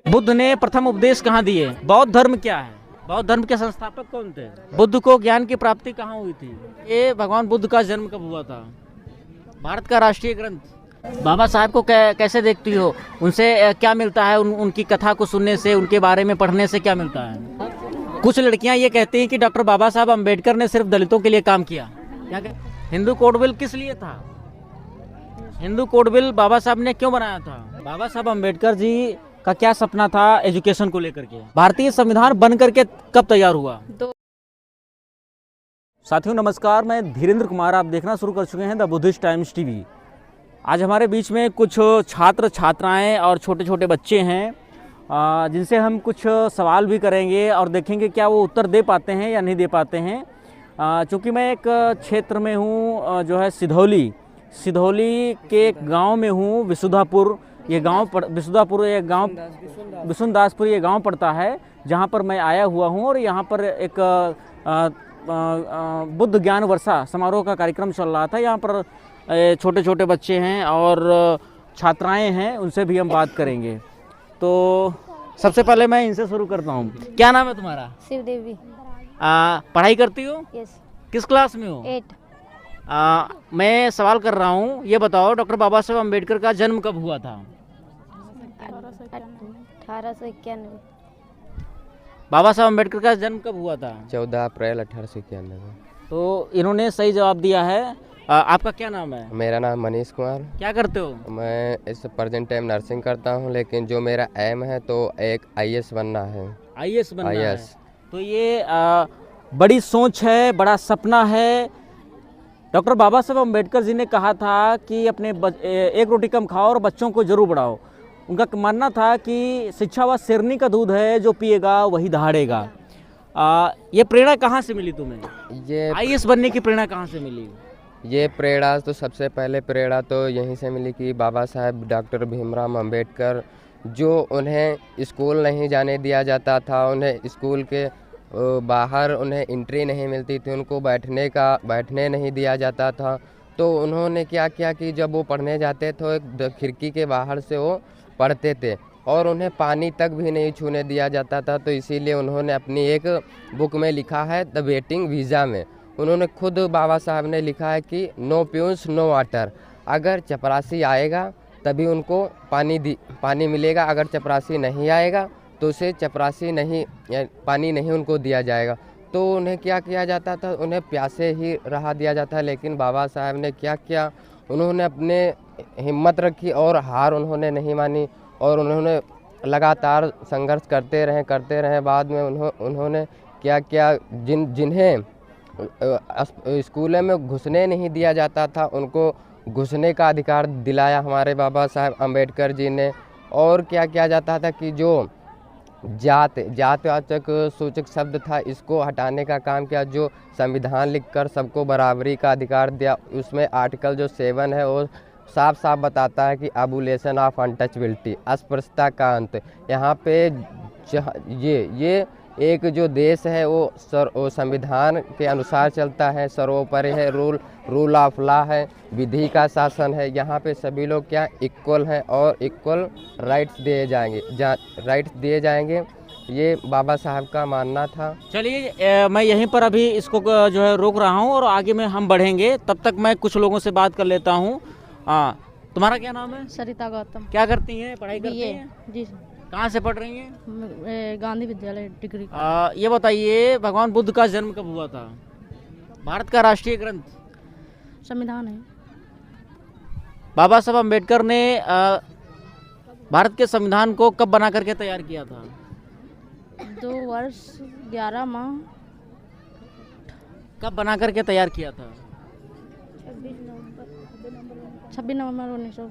बुद्ध ने प्रथम उपदेश कहाँ दिए? बौद्ध धर्म क्या है? बौद्ध धर्म के संस्थापक कौन थे? बुद्ध को ज्ञान की प्राप्ति कहाँ हुई थी? ये भगवान बुद्ध का जन्म कब हुआ था? भारत का राष्ट्रीय ग्रंथ। बाबा साहब को कैसे देखती हो? उनसे क्या मिलता है? उनकी कथा को सुनने से, उनके बारे में पढ़ने से क्या मिलता है? कुछ लड़कियां ये कहती हैं कि डॉक्टर बाबा साहब अम्बेडकर ने सिर्फ दलितों के लिए काम किया। क्या हिंदू कोड बिल किस लिए था? हिंदू कोड बिल बाबा साहब ने क्यों बनाया था? बाबा साहब अम्बेडकर जी का क्या सपना था एजुकेशन को लेकर के? भारतीय संविधान बन करके कब तैयार हुआ? साथियों नमस्कार, मैं धीरेन्द्र कुमार, आप देखना शुरू कर चुके हैं द बुद्धिस्ट टाइम्स टीवी। आज हमारे बीच में कुछ छात्र छात्राएं और छोटे छोटे बच्चे हैं जिनसे हम कुछ सवाल भी करेंगे और देखेंगे क्या वो उत्तर दे पाते हैं या नहीं दे पाते हैं। चूँकि मैं एक क्षेत्र में हूँ जो है सिधौली के एक गाँव में हूँ, विशुद्धापुर ये गांव विशुनदासपुर ये गांव पड़ता है, जहां पर मैं आया हुआ हूं। और यहां पर एक बुद्ध ज्ञान वर्षा समारोह का कार्यक्रम चल रहा था। यहां पर छोटे छोटे बच्चे हैं और छात्राएं हैं, उनसे भी हम बात करेंगे। तो सबसे पहले मैं इनसे शुरू करता हूं। क्या नाम है तुम्हारा? शिव देवी। पढ़ाई करती हो? यस। किस क्लास में हो? 8। मैं सवाल कर रहा हूं, ये बताओ डॉक्टर बाबा साहब अम्बेडकर का जन्म कब हुआ था? 1891। बाबा साहब अम्बेडकर का जन्म कब हुआ था? 14 अप्रैल 1891। तो इन्होंने सही जवाब दिया है। आपका क्या नाम है? मेरा नाम मनीष कुमार। क्या करते हो? मैं इस प्रेजेंट टाइम नर्सिंग करता हूं, लेकिन जो मेरा एम है तो एक आईएएस बनना है। आईएएस बनना है। आईएएस। तो ये बड़ी सोच है, बड़ा सपना है। डॉक्टर बाबा साहब अम्बेडकर जी ने कहा था कि अपने एक रोटी कम खाओ और बच्चों को जरूर बढ़ाओ। उनका मानना था कि शिक्षा व शेरनी का दूध है, जो पिएगा वही दहाड़ेगा। ये प्रेरणा कहाँ से मिली तुम्हें? ये आईएएस बनने की प्रेरणा कहाँ से मिली? ये प्रेरणा तो सबसे पहले प्रेरणा तो यहीं से मिली कि बाबा साहब डॉक्टर भीमराव अम्बेडकर, जो उन्हें स्कूल नहीं जाने दिया जाता था, उन्हें स्कूल के बाहर उन्हें एंट्री नहीं मिलती थी, उनको बैठने नहीं दिया जाता था। तो उन्होंने क्या किया कि जब वो पढ़ने जाते तो एक खिड़की के बाहर से वो पढ़ते थे और उन्हें पानी तक भी नहीं छूने दिया जाता था। तो इसीलिए उन्होंने अपनी एक बुक में लिखा है द वेटिंग वीज़ा में, उन्होंने खुद बाबा साहब ने लिखा है कि नो प्यूंस नो वाटर। अगर चपरासी आएगा तभी उनको पानी मिलेगा, अगर चपरासी नहीं आएगा तो उसे पानी नहीं उनको दिया जाएगा। तो उन्हें क्या किया जाता था, उन्हें प्यासे ही रहा दिया जाता। लेकिन बाबा साहब ने क्या किया, उन्होंने अपने हिम्मत रखी और हार उन्होंने नहीं मानी और उन्होंने लगातार संघर्ष करते रहे। बाद में उन्होंने क्या किया, जिन्हें स्कूलों में घुसने नहीं दिया जाता था, उनको घुसने का अधिकार दिलाया हमारे बाबा साहब अम्बेडकर जी ने। और क्या किया जाता था कि जो जातवाचक सूचक शब्द था, इसको हटाने का काम किया। जो संविधान लिखकर सबको बराबरी का अधिकार दिया, उसमें आर्टिकल जो 7 है वो साफ साफ बताता है कि एबुलेशन ऑफ अनटचबिलिटी, अस्पृश्यता का अंत। यहाँ पे ये एक जो देश है वो संविधान के अनुसार चलता है, सर्वोपरि है, रूल ऑफ लॉ है, विधि का शासन है। यहाँ पे सभी लोग क्या इक्वल हैं और इक्वल राइट्स दिए जाएंगे। ये बाबा साहब का मानना था। चलिए मैं यहीं पर अभी इसको जो है रोक रहा हूँ और आगे में हम बढ़ेंगे। तब तक मैं कुछ लोगों से बात कर लेता हूँ। तुम्हारा क्या नाम है? सरिता गौतम। क्या करती हैं? पढ़ाई करती हैं? जी। कहाँ से पढ़ रही हैं? गांधी विद्यालय डिग्री। ये बताइए भगवान बुद्ध का जन्म कब हुआ था? भारत का राष्ट्रीय ग्रंथ? संविधान है। बाबा साहब अम्बेडकर ने भारत के संविधान को कब बना करके तैयार किया था? 2 वर्ष 11 माह। कब बना करके तैयार किया था? 26 नवंबर 1900।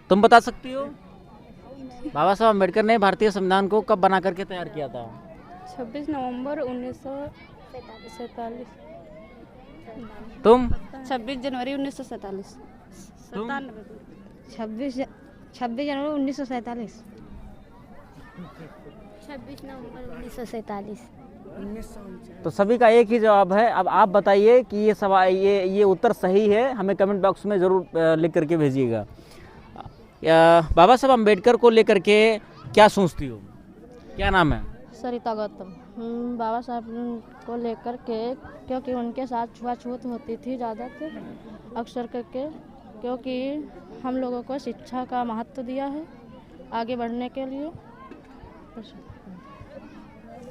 तुम बता सकती हो बाबा साहब अम्बेडकर ने भारतीय संविधान को कब बना करके तैयार किया था? 26 नवंबर 1947। तुम? 26 जनवरी 1947। 26 जनवरी 1947। 26 नवंबर 1947। तो सभी का एक ही जवाब है। अब आप बताइए कि ये सवाल ये उत्तर सही है, हमें कमेंट बॉक्स में ज़रूर लिख करके भेजिएगा। बाबा साहब अम्बेडकर को लेकर के क्या सोचती हो? क्या नाम है? सरिता गौतम। बाबा साहब को लेकर के, क्योंकि उनके साथ छुआछूत होती थी ज़्यादातर अक्सर करके, क्योंकि हम लोगों को शिक्षा का महत्व दिया है आगे बढ़ने के लिए।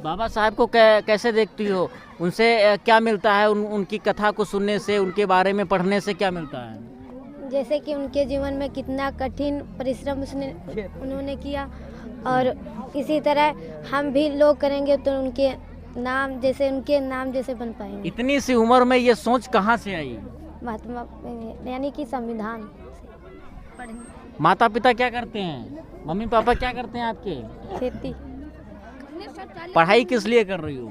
बाबा साहब को कैसे देखती हो? उनसे क्या मिलता है? उनकी कथा को सुनने से, उनके बारे में पढ़ने से क्या मिलता है? जैसे कि उनके जीवन में कितना कठिन परिश्रम उन्होंने किया, और इसी तरह हम भी लोग करेंगे तो उनके नाम जैसे बन पाएंगे। इतनी सी उम्र में ये सोच कहाँ से आई? महात्मा यानी कि संविधान से पढ़ेंगे। माता पिता क्या करते हैं? मम्मी पापा क्या करते हैं आपके? खेती। पढ़ाई किस लिए कर रही हो?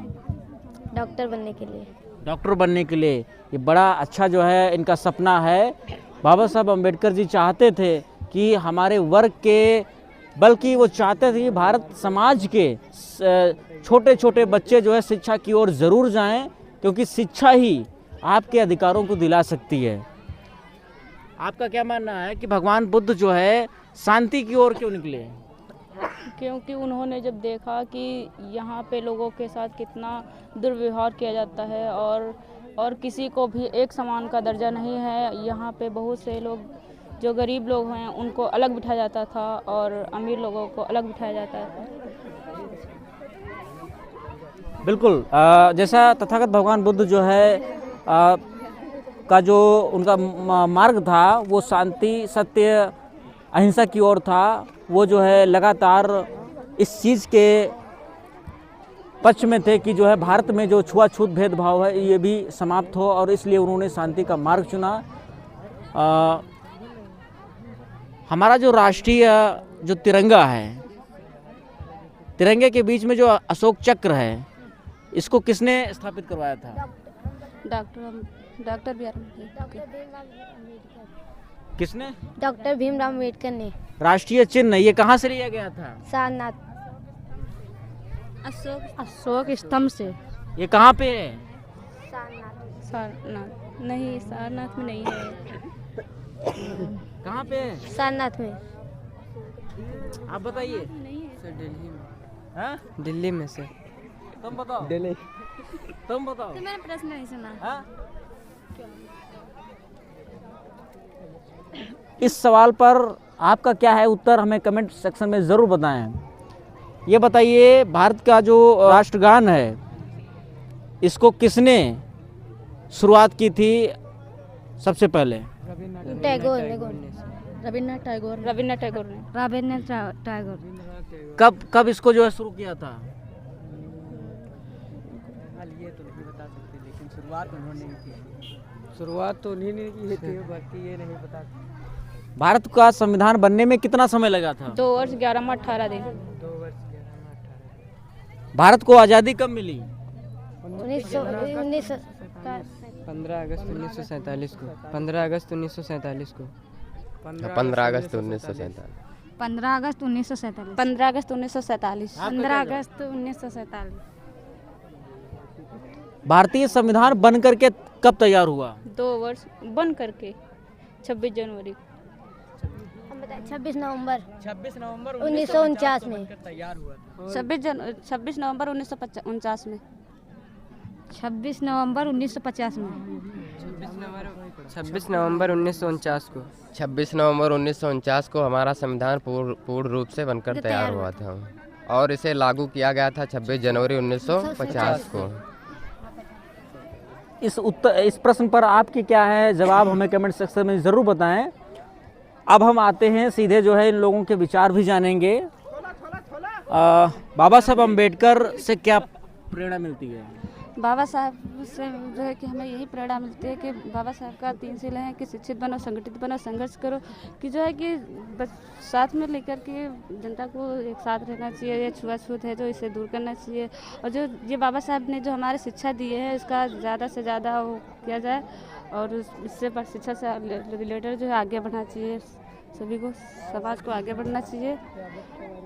डॉक्टर बनने के लिए। डॉक्टर बनने के लिए। ये बड़ा अच्छा जो है इनका सपना है। बाबा साहब अम्बेडकर जी चाहते थे कि हमारे वर्ग के, बल्कि वो चाहते थे कि भारत समाज के छोटे छोटे बच्चे जो है शिक्षा की ओर ज़रूर जाएं, क्योंकि शिक्षा ही आपके अधिकारों को दिला सकती है। आपका क्या मानना है कि भगवान बुद्ध जो है शांति की ओर क्यों निकले? क्योंकि उन्होंने जब देखा कि यहाँ पे लोगों के साथ कितना दुर्व्यवहार किया जाता है और किसी को भी एक समान का दर्जा नहीं है। यहाँ पे बहुत से लोग जो गरीब लोग हैं उनको अलग बिठाया जाता था और अमीर लोगों को अलग बिठाया जाता था। बिल्कुल। जैसा तथागत भगवान बुद्ध जो है का जो उनका मार्ग था वो शांति, सत्य, अहिंसा की ओर था। वो जो है लगातार इस चीज़ के पक्ष में थे कि जो है भारत में जो छुआछूत भेदभाव है ये भी समाप्त हो, और इसलिए उन्होंने शांति का मार्ग चुना। हमारा जो राष्ट्रीय जो तिरंगा है, तिरंगे के बीच में जो अशोक चक्र है, इसको किसने स्थापित करवाया था? Doctor B R Ambedkar. किसने? डॉक्टर भीमराव अम्बेडकर ने। राष्ट्रीय चिन्ह ये कहाँ से लिया गया था? सारनाथ। अशोक स्तंभ से। ये कहाँ पे है? सारनाथ नहीं, सारनाथ में नहीं है। कहाँ पे है? सारनाथ में। आप बताइए। नहीं है सर दिल्ली में। हाँ? दिल्ली में से। तुम बताओ। दिल्ली। तुम बताओ। मैंने प्रश्न नहीं सुना। हाँ? इस सवाल पर आपका क्या है उत्तर, हमें कमेंट सेक्शन में ज़रूर बताएं। ये बताइए, भारत का जो राष्ट्रगान है इसको किसने शुरुआत की थी सबसे पहले? टैगोर। रविन्द्रनाथ टैगोर ने। कब इसको जो है शुरू किया था? ये तो नहीं बता सकते, लेकिन शुरुआत उन्होंने की। शुरुआत तो उन्हीं ने की थी, बाकी ये नहीं बता सकते। भारत का संविधान बनने में कितना समय लगा था? 2 वर्ष 11 माह 18 दिन। 2 वर्ष 11 माह 18। भारत को आज़ादी कब मिली? 15 अगस्त 1947 को। 15 अगस्त 1947 को। 15 अगस्त 1947। 15 अगस्त 1947। 15 अगस्त 1947। 15 अगस्त 1947। भारतीय संविधान बन करके कब तैयार हुआ? 2 वर्ष बन करके 26 जनवरी। 26 नवंबर 1949 में। तैयार हुआ था। 26 नवंबर 1949 में। 26 नवंबर 1950 में। 26 नवंबर 1949 को। 26 नवंबर 1949 को हमारा संविधान पूर्ण रूप से बनकर तैयार हुआ था, और इसे लागू किया गया था 26 जनवरी 1950 को। इस प्रश्न पर आपकी क्या है जवाब, हमें कमेंट सेक्शन में ज़रूर बताएं। अब हम आते हैं सीधे जो है इन लोगों के विचार भी जानेंगे। बाबा साहब अम्बेडकर से क्या प्रेरणा मिलती है? बाबा साहब से जो है कि हमें यही प्रेरणा मिलती है कि बाबा साहब का 3 शील हैं कि शिक्षित बनो, संगठित बनो, संघर्ष करो, कि जो है कि साथ में लेकर के जनता को एक साथ रहना चाहिए। ये छुआछूत है जो इसे दूर करना चाहिए, और जो ये बाबा साहब ने जो हमारे शिक्षा दी है इसका ज़्यादा से ज़्यादा वो किया जाए, और इससे शिक्षा से रिलेटेड जो है आगे बढ़ना चाहिए। सभी को, समाज को आगे बढ़ना चाहिए।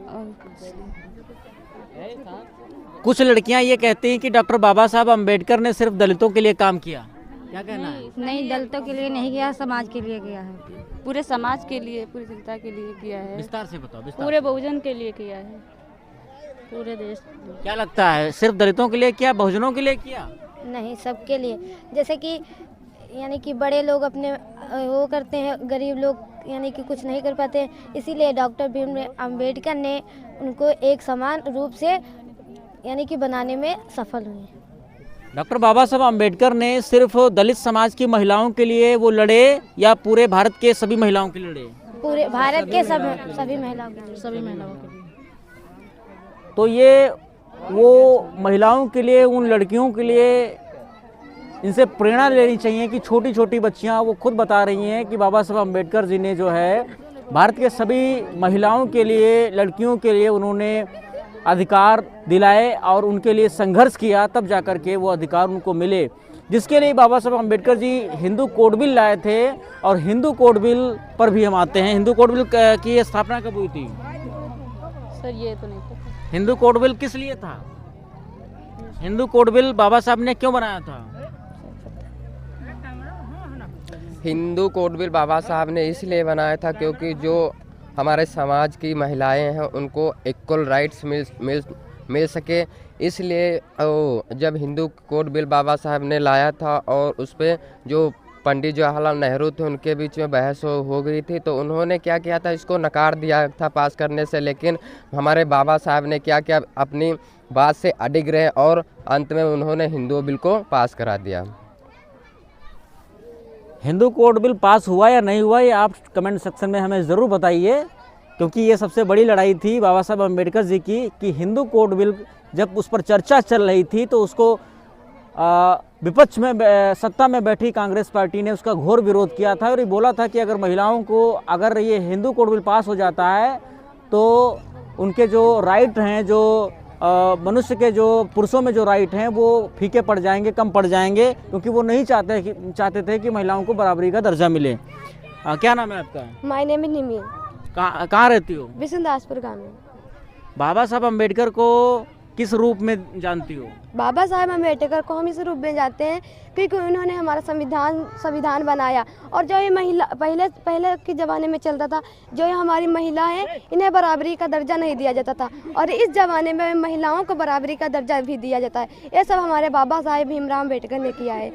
और कुछ लड़कियां ये कहती हैं कि डॉक्टर बाबा साहब अम्बेडकर ने सिर्फ दलितों के लिए काम किया। क्या कहना है? नहीं, दलितों के लिए नहीं किया, समाज के लिए किया है। पूरे समाज के लिए, पूरी जनता के लिए किया है, विस्तार से बताओ, विस्तार पूरे से। बहुजन के लिए किया है। पूरे देश क्या लगता है, सिर्फ दलितों के लिए किया, बहुजनों के लिए किया? नहीं, सबके लिए। जैसे कि यानी कि बड़े लोग अपने वो करते हैं, गरीब लोग यानी कि कुछ नहीं कर पाते, इसीलिए डॉक्टर भीमराव अम्बेडकर ने उनको एक समान रूप से यानी कि बनाने में सफल हुए। डॉक्टर बाबा साहब अम्बेडकर ने सिर्फ दलित समाज की महिलाओं के लिए वो लड़े या पूरे भारत के सभी महिलाओं के लिए लड़े? पूरे भारत के सभी महिलाओं के लिए। सभी महिलाओं के लिए। तो ये वो महिलाओं के लिए, उन लड़कियों के लिए इनसे प्रेरणा लेनी चाहिए कि छोटी छोटी बच्चियां, वो खुद बता रही हैं कि बाबा साहब अम्बेडकर जी ने जो है भारत के सभी महिलाओं के लिए, लड़कियों के लिए उन्होंने अधिकार दिलाए और उनके लिए संघर्ष किया, तब जाकर के वो अधिकार उनको मिले, जिसके लिए बाबा साहब अम्बेडकर जी हिंदू कोड बिल लाए थे। और हिंदू कोड बिल पर भी हम आते हैं। हिंदू कोड बिल की स्थापना कब हुई थी? सर ये तो नहीं पता। हिंदू कोड बिल किस लिए था? हिंदू कोड बिल बाबा साहब ने क्यों बनाया था? हिंदू कोड बिल बाबा साहब ने इसलिए बनाया था क्योंकि जो हमारे समाज की महिलाएं हैं उनको इक्वल राइट्स मिल सके, इसलिए जब हिंदू कोड बिल बाबा साहब ने लाया था और उस पर जो पंडित जवाहरलाल नेहरू थे उनके बीच में बहस हो गई थी, तो उन्होंने क्या किया था, इसको नकार दिया था पास करने से। लेकिन हमारे बाबा साहब ने क्या किया, अपनी बात से अडिग रहे और अंत में उन्होंने हिंदू बिल को पास करा दिया। हिंदू कोड बिल पास हुआ या नहीं हुआ, ये आप कमेंट सेक्शन में हमें ज़रूर बताइए, क्योंकि ये सबसे बड़ी लड़ाई थी बाबा साहब अम्बेडकर जी की कि हिंदू कोड बिल जब उस पर चर्चा चल रही थी तो उसको विपक्ष में, सत्ता में बैठी कांग्रेस पार्टी ने उसका घोर विरोध किया था और ये बोला था कि अगर महिलाओं को, अगर ये हिंदू कोड बिल पास हो जाता है तो उनके जो राइट हैं, जो मनुष्य के जो पुरुषों में जो राइट हैं वो फीके पड़ जाएंगे, कम पड़ जाएंगे, क्योंकि वो नहीं चाहते थे कि महिलाओं को बराबरी का दर्जा मिले। क्या नाम है आपका? माय नेम इज निमी। कहाँ रहती हो? विशुनदासपुर गाँव में। बाबा साहब अम्बेडकर को किस रूप में जानती हो? बाबा साहब अम्बेडकर को हम इस रूप में जानते हैं क्योंकि उन्होंने हमारा संविधान बनाया, और जो ये महिला पहले के ज़माने में चलता था, जो ये हमारी महिला है इन्हें बराबरी का दर्जा नहीं दिया जाता था, और इस ज़माने में महिलाओं को बराबरी का दर्जा भी दिया जाता है। ये सब हमारे बाबा साहब भीमराव अम्बेडकर ने किया है।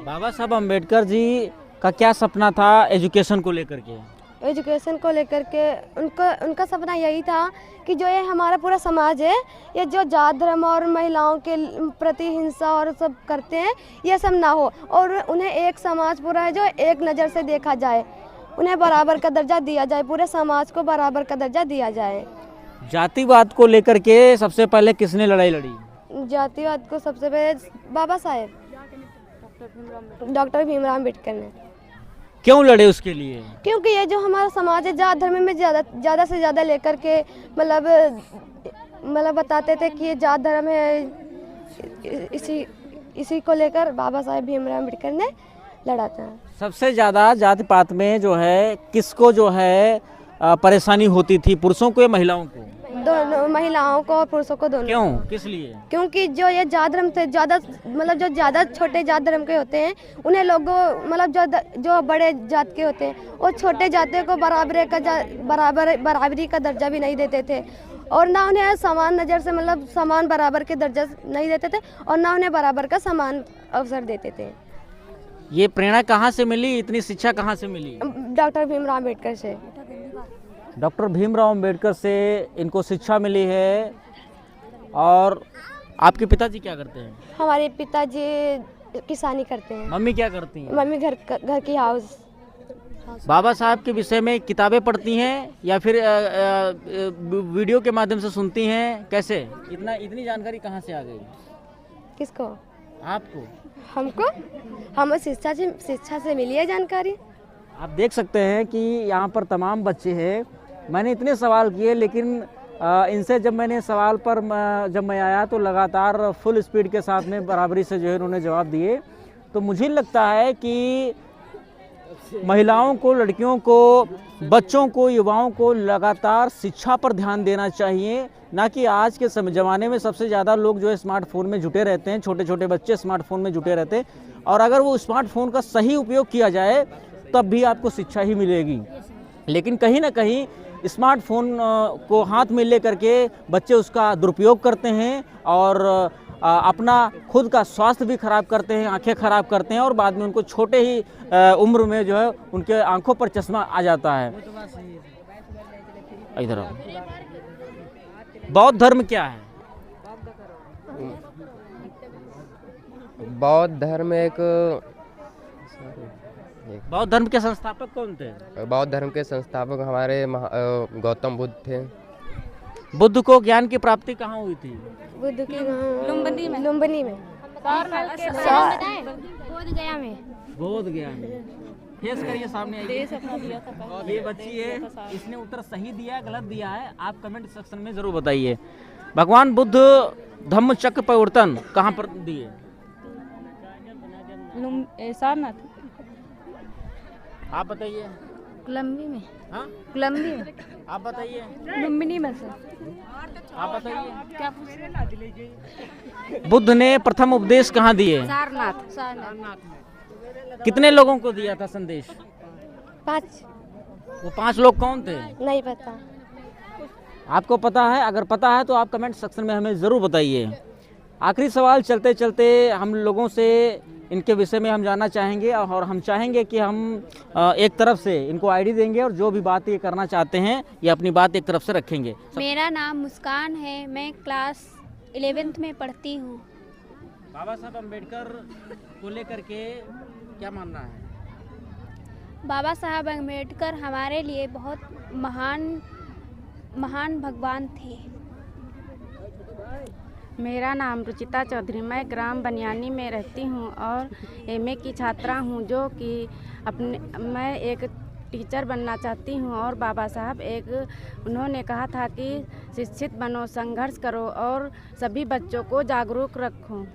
बाबा साहब अम्बेडकर जी का क्या सपना था एजुकेशन को लेकर के? एजुकेशन को लेकर के उनका सपना यही था कि जो ये हमारा पूरा समाज है, ये जो जात धर्म और महिलाओं के प्रति हिंसा और सब करते हैं, ये सब ना हो, और उन्हें एक समाज पूरा है जो एक नज़र से देखा जाए, उन्हें बराबर का दर्जा दिया जाए, पूरे समाज को बराबर का दर्जा दिया जाए। जातिवाद को लेकर के सबसे पहले किसने लड़ाई लड़ी? जातिवाद को सबसे पहले बाबा साहेब डॉक्टर भीमराव अम्बेडकर ने। क्यों लड़े उसके लिए? क्योंकि ये जो हमारा समाज है, जात धर्म में ज़्यादा से ज़्यादा लेकर के मतलब बताते थे कि ये जात धर्म है, इसी को लेकर बाबा साहेब भीमराव अम्बेडकर ने लड़ा था। सबसे ज़्यादा जाति पात में जो है किसको जो है परेशानी होती थी, पुरुषों को या महिलाओं को? दोनों, महिलाओं को और पुरुषों को दोनों। क्यों, किस लिए? क्योंकि जो ये जात धर्म से ज़्यादा मतलब जो ज़्यादा छोटे जात धर्म के होते हैं, उन्हें लोगों मतलब जो बड़े जात के होते हैं वो छोटे जातियों को बराबरी का दर्जा भी नहीं देते थे, और ना उन्हें समान नज़र से मतलब समान बराबर के दर्जा नहीं देते थे, और ना उन्हें बराबर का समान अवसर देते थे। ये प्रेरणा कहाँ से मिली, इतनी शिक्षा कहाँ से मिली? डॉक्टर भीमराव अम्बेडकर से। डॉक्टर भीमराव अम्बेडकर से इनको शिक्षा मिली है। और आपके पिताजी क्या करते हैं? हमारे पिताजी किसानी करते हैं। मम्मी क्या करती हैं? मम्मी घर की हाउस। बाबा साहब के विषय में किताबें पढ़ती हैं या फिर वीडियो के माध्यम से सुनती हैं? कैसे इतनी जानकारी कहाँ से आ गई? किसको? आपको? हमको हमें शिक्षा से मिली है जानकारी। आप देख सकते हैं कि यहाँ पर तमाम बच्चे हैं। मैंने इतने सवाल किए, लेकिन इनसे जब मैंने सवाल पर जब मैं आया तो लगातार फुल स्पीड के साथ में बराबरी से जो है उन्होंने जवाब दिए। तो मुझे लगता है कि महिलाओं को, लड़कियों को, बच्चों को, युवाओं को लगातार शिक्षा पर ध्यान देना चाहिए, ना कि आज के ज़माने में सबसे ज़्यादा लोग जो है स्मार्टफोन में जुटे रहते हैं, छोटे छोटे बच्चे स्मार्टफोन में जुटे रहते हैं। और अगर वो स्मार्टफोन का सही उपयोग किया जाए तब भी आपको शिक्षा ही मिलेगी। लेकिन कहीं ना कहीं स्मार्टफोन को हाथ में ले करके बच्चे उसका दुरुपयोग करते हैं और अपना खुद का स्वास्थ्य भी खराब करते हैं, आंखें खराब करते हैं और बाद में उनको छोटे ही उम्र में जो है उनके आंखों पर चश्मा आ जाता है। इधर आओ। बौद्ध धर्म क्या है? बौद्ध धर्म बौद्ध धर्म के संस्थापक कौन थे? बौद्ध धर्म के संस्थापक हमारे गौतम बुद्ध थे। बुद्ध को ज्ञान की प्राप्ति कहाँ हुई थी? बुद्ध की लुम्बिनी में। लुम्बिनी में, बोध गया में। फेस करिए, सामने आइए। ये बच्ची है, इसने उत्तर सही दिया गलत दिया है, आप कमेंट सेक्शन में जरूर बताइए। भगवान बुद्ध धम्म चक्र परिवर्तन कहाँ पर दिए? सारनाथ। आप बताइए। कोलंबी में। हाँ, कोलंबी में। आप बताइए। लुम्बिनी में सर। आप बताइए। क्या बुद्ध ने प्रथम उपदेश कहाँ दिए? सारनाथ। कितने लोगों को दिया था संदेश? 5। वो 5 लोग कौन थे? नहीं पता। आपको पता है? अगर पता है तो आप कमेंट सेक्शन में हमें ज़रूर बताइए। आखिरी सवाल चलते चलते हम लोगों से इनके विषय में हम जानना चाहेंगे और हम चाहेंगे कि हम एक तरफ से इनको आईडी देंगे और जो भी बात ये करना चाहते हैं ये अपनी बात एक तरफ से रखेंगे। मेरा नाम मुस्कान है, मैं क्लास 11th में पढ़ती हूँ। बाबा साहब अम्बेडकर को लेकर के क्या मानना है? बाबा साहब अम्बेडकर हमारे लिए बहुत महान भगवान थे। मेरा नाम रुचिता चौधरी, मैं ग्राम बनियानी में रहती हूँ और एमए की छात्रा हूँ, जो कि मैं एक टीचर बनना चाहती हूँ। और बाबा साहब उन्होंने कहा था कि शिक्षित बनो, संघर्ष करो और सभी बच्चों को जागरूक रखो।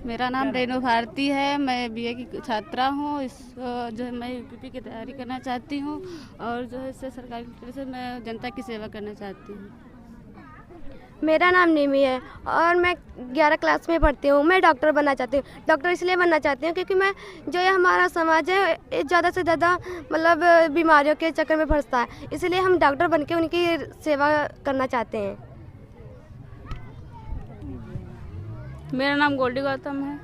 मेरा नाम रेणु भारती है, मैं बीए की छात्रा हूँ। जो है मैं यूपीपी की तैयारी करना चाहती हूँ और जो है इससे सरकारी तरफ से मैं जनता की सेवा करना चाहती हूँ। मेरा नाम निमी है और मैं 11 क्लास में पढ़ती हूँ। मैं डॉक्टर बनना चाहती हूँ। डॉक्टर इसलिए बनना चाहती हूँ क्योंकि मैं जो ये हमारा समाज है ज़्यादा से ज़्यादा मतलब बीमारियों के चक्कर में फंसता है, इसलिए हम डॉक्टर बनके उनकी सेवा करना चाहते हैं। मेरा नाम गोल्डी गौतम है।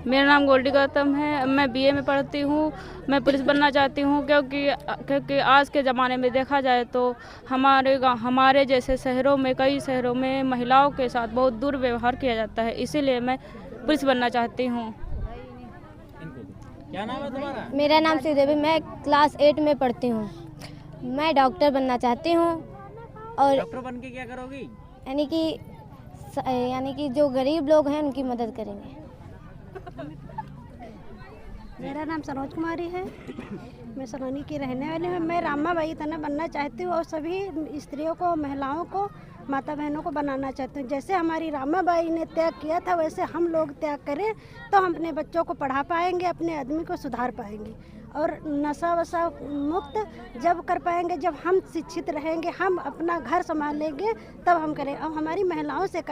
मेरा नाम गोल्डी गौतम है, मैं बीए में पढ़ती हूँ। मैं पुलिस बनना चाहती हूँ क्योंकि आज के ज़माने में देखा जाए तो हमारे जैसे शहरों में, कई शहरों में महिलाओं के साथ बहुत दुर्व्यवहार किया जाता है, इसीलिए मैं पुलिस बनना चाहती हूँ। क्या नाम है तुम्हारा? मेरा नाम श्रीदेवी, मैं क्लास 8 में पढ़ती हूँ। मैं डॉक्टर बनना चाहती हूँ। और डॉक्टर बन के क्या करोगी? यानी कि जो गरीब लोग हैं उनकी मदद करेंगे। मेरा नाम सरोज कुमारी है, मैं सरोनी की रहने वाली हूँ। मैं रामाबाई तना बनना चाहती हूँ और सभी स्त्रियों को, महिलाओं को, माता बहनों को बनाना चाहती हूँ। जैसे हमारी रामाबाई ने त्याग किया था वैसे हम लोग त्याग करें तो हम अपने बच्चों को पढ़ा पाएंगे, अपने आदमी को सुधार पाएंगे। और नशा वशा मुक्त जब कर पाएंगे, जब हम शिक्षित रहेंगे, हम अपना घर संभालेंगे, तब हम करें। और हमारी महिलाओं से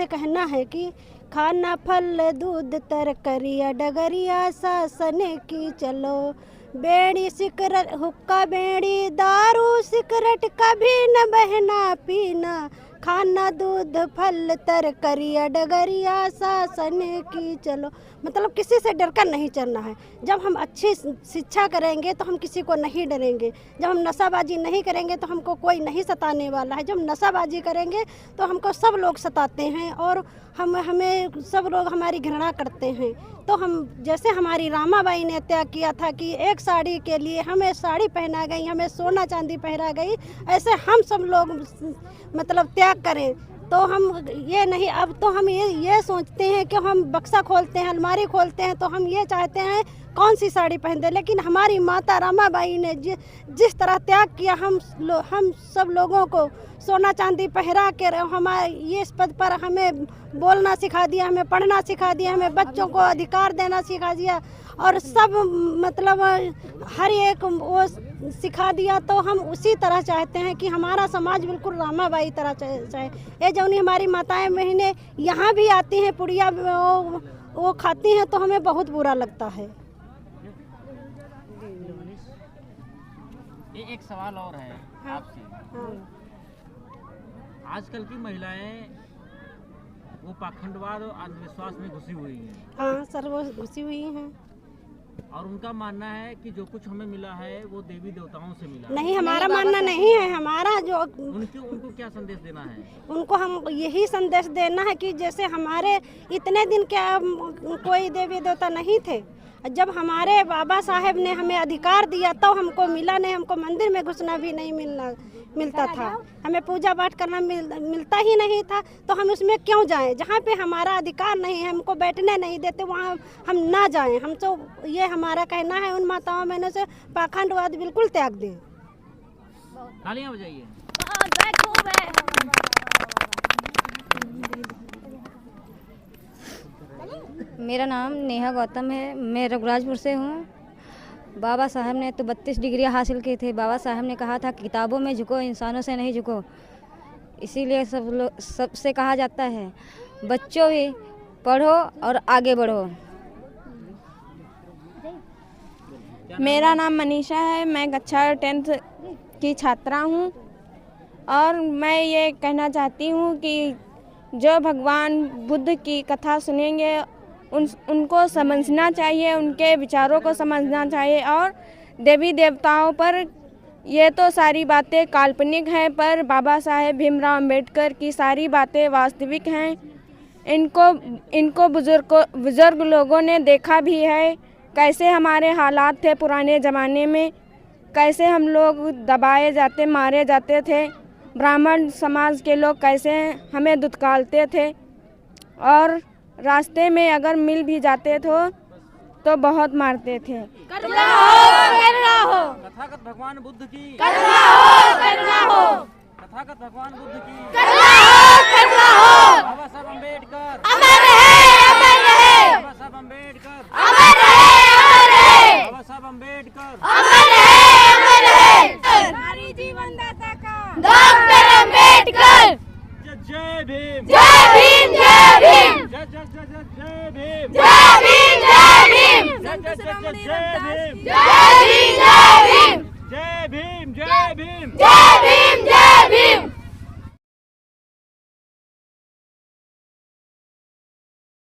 कहना है कि खाना फल दूध तरकरिया डगरिया शासन की चलो, बेड़ी सिकरट हुक्का बेड़ी दारू सिकरट कभी न बहना पीना, खाना दूध फल तरकरिया डगरिया शासन की चलो। मतलब किसी से डर कर नहीं चलना है। जब हम अच्छी शिक्षा करेंगे तो हम किसी को नहीं डरेंगे। जब हम नशाबाजी नहीं करेंगे तो हमको कोई नहीं सताने वाला है। जब नशाबाजी करेंगे तो हमको सब लोग सताते हैं और हमें सब लोग हमारी घृणा करते हैं। तो हम जैसे हमारी रामाबाई ने त्याग किया था कि एक साड़ी के लिए हमें साड़ी पहना गई, हमें सोना चांदी पहना गई, ऐसे हम सब लोग मतलब त्याग करें। तो हम ये नहीं, अब तो हम ये सोचते हैं कि हम बक्सा खोलते हैं, अलमारी खोलते हैं तो हम ये चाहते हैं कौन सी साड़ी पहनते। लेकिन हमारी माता रमाबाई ने जिस तरह त्याग किया, हम सब लोगों को सोना चांदी पहरा के हमारे ये इस पद पर हमें बोलना सिखा दिया, हमें पढ़ना सिखा दिया, हमें बच्चों को अधिकार देना सिखा दिया और सब मतलब हर एक वो सिखा दिया। तो हम उसी तरह चाहते हैं कि हमारा समाज बिल्कुल रामाबाई तरह चाहे। ये जौनी हमारी माताएं महीने यहाँ भी आती हैं, पुड़िया वो खाती हैं तो हमें बहुत बुरा लगता है। एक सवाल और है आपसे। आजकल की महिलाएं वो पाखंडवाद और अंधविश्वास में घुसी हुई हैं। हाँ सर, वो घुसी हुई हैं और उनका मानना है कि जो कुछ हमें मिला है वो देवी देवताओं से मिला। नहीं, हमारा मानना नहीं है। हमारा जो उनको क्या संदेश देना है? उनको हम यही संदेश देना है कि जैसे हमारे इतने दिन क्या कोई देवी देवता नहीं थे, जब हमारे बाबा साहेब ने हमें अधिकार दिया तो हमको मिला नहीं। हमको मंदिर में घुसना भी नहीं मिलता था, हमें पूजा पाठ करना मिलता ही नहीं था, तो हम उसमें क्यों जाएं? जहाँ पे हमारा अधिकार नहीं है, हमको बैठने नहीं देते, वहाँ हम ना जाएं। हम तो ये हमारा कहना है उन माताओं बहनों से, पाखंडवाद बिल्कुल त्याग दें। तालियां बजाइए। मेरा नाम नेहा गौतम है, मैं रघुराजपुर से हूँ। बाबा साहब ने तो 32 डिग्री हासिल की थी। बाबा साहब ने कहा था किताबों में झुको, इंसानों से नहीं झुको। इसीलिए सबसे कहा जाता है बच्चों भी पढ़ो और आगे बढ़ो। मेरा नाम मनीषा है, मैं कक्षा 10th की छात्रा हूँ और मैं ये कहना चाहती हूँ कि जो भगवान बुद्ध की कथा सुनेंगे उनको समझना चाहिए, उनके विचारों को समझना चाहिए। और देवी देवताओं पर ये तो सारी बातें काल्पनिक हैं, पर बाबा साहेब भीमराव अंबेडकर की सारी बातें वास्तविक हैं। इनको बुजुर्ग लोगों ने देखा भी है, कैसे हमारे हालात थे पुराने ज़माने में, कैसे हम लोग दबाए जाते, मारे जाते थे। ब्राह्मण समाज के लोग कैसे हमें दुत्कारते थे और रास्ते में अगर मिल भी जाते थे तो बहुत मारते थे। करुणा हो। तथागत भगवान बुद्ध की करुणा हो। तथागत भगवान बुद्ध की करुणा हो। बाबा साहब अम्बेडकर अमर रहे। बाबा साहब अम्बेडकर अमर रहे। बाबा साहब अम्बेडकर अमर रहे। नारी जीवनदाता का डॉक्टर अम्बेडकर। जय भीम। जय भीम। जय भीम। जय जय जय जय भीम। जय भीम। जय भीम। जय जय जय जय भीम। जय भीम। जय भीम। जय भीम। जय भीम। जय भीम। जय भीम।